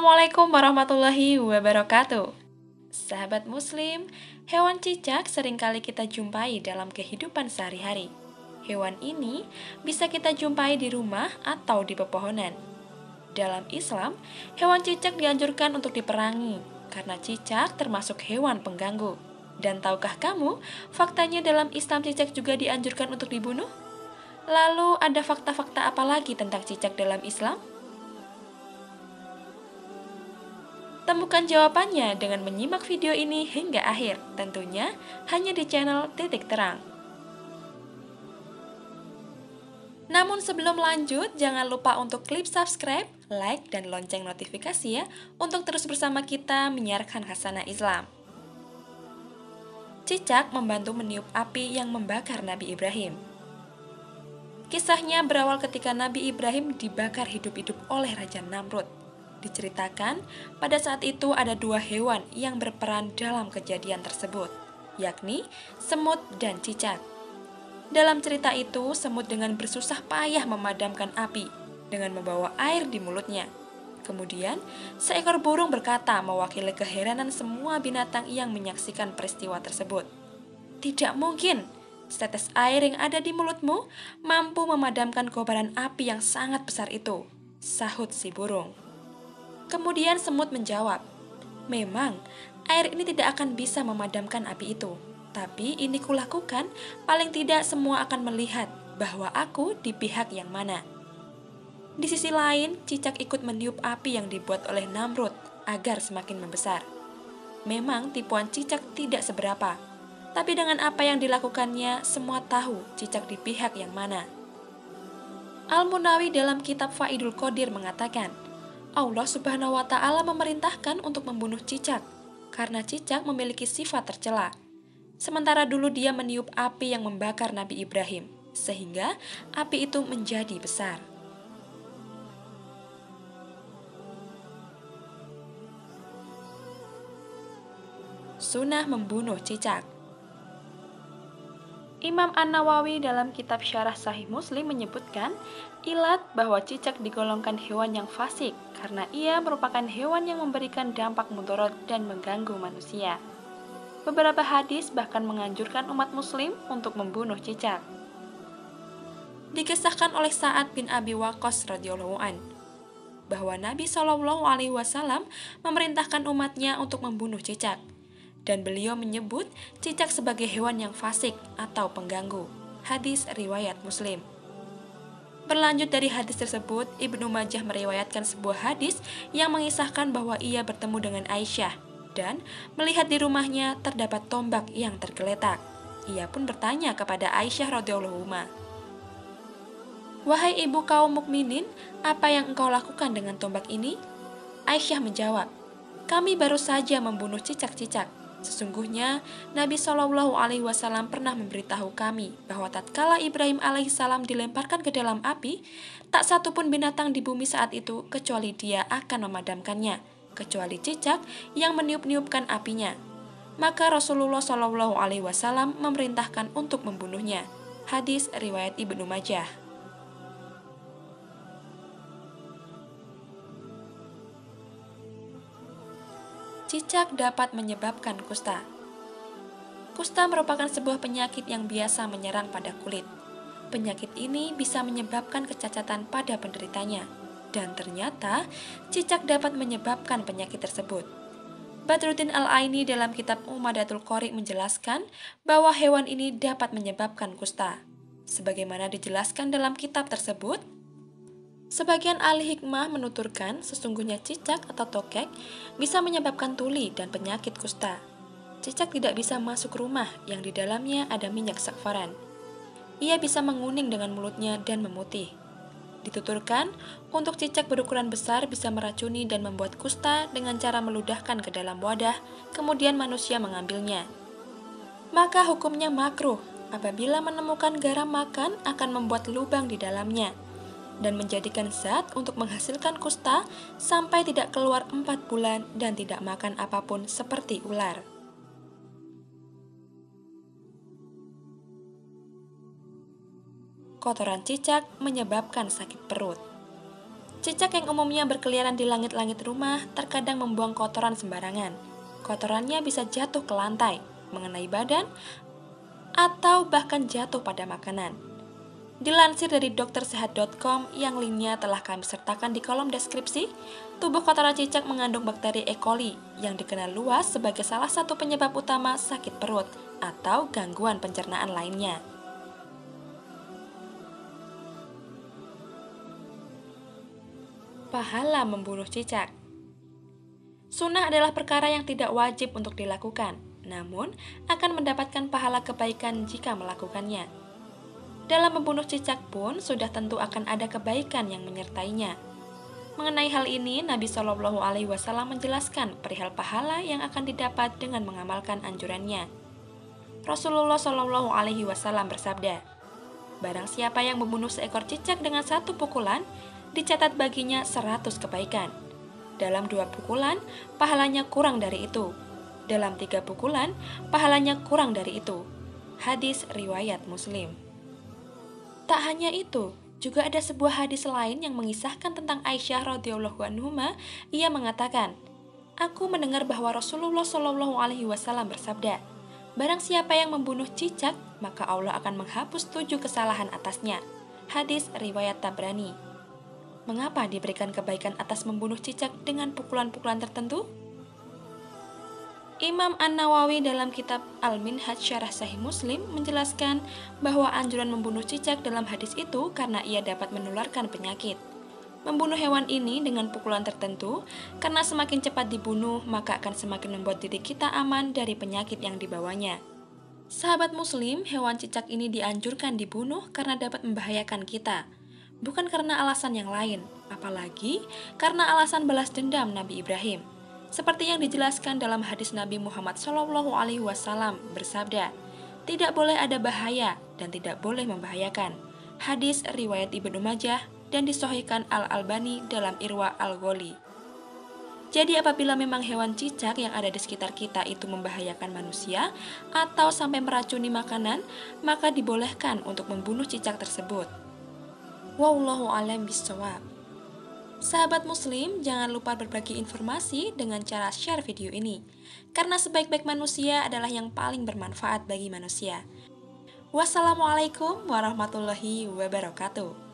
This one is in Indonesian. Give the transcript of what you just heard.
Assalamualaikum warahmatullahi wabarakatuh. Sahabat Muslim, hewan cicak seringkali kita jumpai dalam kehidupan sehari-hari. Hewan ini bisa kita jumpai di rumah atau di pepohonan. Dalam Islam, hewan cicak dianjurkan untuk diperangi karena cicak termasuk hewan pengganggu. Dan tahukah kamu, faktanya dalam Islam cicak juga dianjurkan untuk dibunuh? Lalu ada fakta-fakta apa lagi tentang cicak dalam Islam? Temukan jawabannya dengan menyimak video ini hingga akhir, tentunya hanya di channel Titik Terang. Namun sebelum lanjut, jangan lupa untuk klik subscribe, like, dan lonceng notifikasi ya, untuk terus bersama kita menyiarkan khasanah Islam. Cicak membantu meniup api yang membakar Nabi Ibrahim. Kisahnya berawal ketika Nabi Ibrahim dibakar hidup-hidup oleh Raja Namrud. Diceritakan, pada saat itu ada dua hewan yang berperan dalam kejadian tersebut, yakni semut dan cicak. Dalam cerita itu, semut dengan bersusah payah memadamkan api dengan membawa air di mulutnya. Kemudian, seekor burung berkata mewakili keheranan semua binatang yang menyaksikan peristiwa tersebut. "Tidak mungkin, setetes air yang ada di mulutmu mampu memadamkan kobaran api yang sangat besar itu," sahut si burung. Kemudian semut menjawab, "Memang, air ini tidak akan bisa memadamkan api itu. Tapi ini kulakukan, paling tidak semua akan melihat bahwa aku di pihak yang mana." Di sisi lain, cicak ikut meniup api yang dibuat oleh Namrud agar semakin membesar. Memang tipuan cicak tidak seberapa, tapi dengan apa yang dilakukannya, semua tahu cicak di pihak yang mana. Al-Munawi dalam kitab Faidul Qadir mengatakan, Allah Subhanahu wa Ta'ala memerintahkan untuk membunuh cicak karena cicak memiliki sifat tercela. Sementara dulu dia meniup api yang membakar Nabi Ibrahim, sehingga api itu menjadi besar. Sunnah membunuh cicak. Imam An-Nawawi dalam kitab Syarah Sahih Muslim menyebutkan ilat bahwa cicak digolongkan hewan yang fasik karena ia merupakan hewan yang memberikan dampak mudarat dan mengganggu manusia. Beberapa hadis bahkan menganjurkan umat muslim untuk membunuh cicak. Dikisahkan oleh Sa'ad bin Abi Waqqas radhiyallahu an bahwa Nabi Shallallahu alaihi wasallam memerintahkan umatnya untuk membunuh cicak. Dan beliau menyebut cicak sebagai hewan yang fasik atau pengganggu. Hadis riwayat Muslim. Berlanjut dari hadis tersebut, Ibnu Majah meriwayatkan sebuah hadis yang mengisahkan bahwa ia bertemu dengan Aisyah dan melihat di rumahnya terdapat tombak yang tergeletak. Ia pun bertanya kepada Aisyah radhiyallahu anha, "Wahai ibu kaum mukminin, apa yang engkau lakukan dengan tombak ini?" Aisyah menjawab, "Kami baru saja membunuh cicak-cicak. Sesungguhnya Nabi Shallallahu alaihi wasallam pernah memberitahu kami bahwa tatkala Ibrahim alaihissalam dilemparkan ke dalam api, tak satu pun binatang di bumi saat itu kecuali dia akan memadamkannya, kecuali cicak yang meniup-niupkan apinya. Maka Rasulullah Shallallahu alaihi wasallam memerintahkan untuk membunuhnya." Hadis riwayat Ibnu Majah. Cicak dapat menyebabkan kusta. Kusta merupakan sebuah penyakit yang biasa menyerang pada kulit. Penyakit ini bisa menyebabkan kecacatan pada penderitanya, dan ternyata cicak dapat menyebabkan penyakit tersebut. Badruddin Al-Aini dalam kitab Umadatul Qori menjelaskan bahwa hewan ini dapat menyebabkan kusta. Sebagaimana dijelaskan dalam kitab tersebut, sebagian ahli hikmah menuturkan sesungguhnya cicak atau tokek bisa menyebabkan tuli dan penyakit kusta. Cicak tidak bisa masuk rumah yang di dalamnya ada minyak sakfaran. Ia bisa menguning dengan mulutnya dan memutih. Dituturkan, untuk cicak berukuran besar bisa meracuni dan membuat kusta dengan cara meludahkan ke dalam wadah, kemudian manusia mengambilnya. Maka hukumnya makruh apabila menemukan garam makan akan membuat lubang di dalamnya dan menjadikan zat untuk menghasilkan kusta sampai tidak keluar 4 bulan dan tidak makan apapun seperti ular. Kotoran cicak menyebabkan sakit perut. Cicak yang umumnya berkeliaran di langit-langit rumah terkadang membuang kotoran sembarangan. Kotorannya bisa jatuh ke lantai, mengenai badan, atau bahkan jatuh pada makanan. Dilansir dari doktersehat.com yang linknya telah kami sertakan di kolom deskripsi, tubuh kotoran cicak mengandung bakteri E. coli yang dikenal luas sebagai salah satu penyebab utama sakit perut atau gangguan pencernaan lainnya. Pahala membunuh cicak. Sunnah adalah perkara yang tidak wajib untuk dilakukan, namun akan mendapatkan pahala kebaikan jika melakukannya. Dalam membunuh cicak pun sudah tentu akan ada kebaikan yang menyertainya. Mengenai hal ini, Nabi Shallallahu Alaihi Wasallam menjelaskan perihal pahala yang akan didapat dengan mengamalkan anjurannya. Rasulullah Shallallahu Alaihi Wasallam bersabda, "Barang siapa yang membunuh seekor cicak dengan satu pukulan, dicatat baginya 100 kebaikan. Dalam 2 pukulan, pahalanya kurang dari itu. Dalam 3 pukulan, pahalanya kurang dari itu." Hadis riwayat Muslim. Tak hanya itu, juga ada sebuah hadis lain yang mengisahkan tentang Aisyah radhiyallahu anha. Ia mengatakan, "Aku mendengar bahwa Rasulullah Shallallahu Alaihi Wasallam bersabda, barang siapa yang membunuh cicak, maka Allah akan menghapus 7 kesalahan atasnya." Hadis riwayat Tabrani. Mengapa diberikan kebaikan atas membunuh cicak dengan pukulan-pukulan tertentu? Imam An-Nawawi dalam kitab Al-Minhaj Syarah Sahih Muslim menjelaskan bahwa anjuran membunuh cicak dalam hadis itu karena ia dapat menularkan penyakit. Membunuh hewan ini dengan pukulan tertentu, karena semakin cepat dibunuh, maka akan semakin membuat diri kita aman dari penyakit yang dibawanya. Sahabat Muslim, hewan cicak ini dianjurkan dibunuh karena dapat membahayakan kita, bukan karena alasan yang lain, apalagi karena alasan balas dendam Nabi Ibrahim. Seperti yang dijelaskan dalam hadis Nabi Muhammad Shallallahu Alaihi Wasallam bersabda, "Tidak boleh ada bahaya dan tidak boleh membahayakan." Hadis riwayat Ibnu Majah dan disahihkan Al-Albani dalam Irwa Al-Ghali. Jadi apabila memang hewan cicak yang ada di sekitar kita itu membahayakan manusia atau sampai meracuni makanan, maka dibolehkan untuk membunuh cicak tersebut. Wallahu a'lam bishawab. Sahabat Muslim, jangan lupa berbagi informasi dengan cara share video ini, karena sebaik-baik manusia adalah yang paling bermanfaat bagi manusia. Wassalamualaikum warahmatullahi wabarakatuh.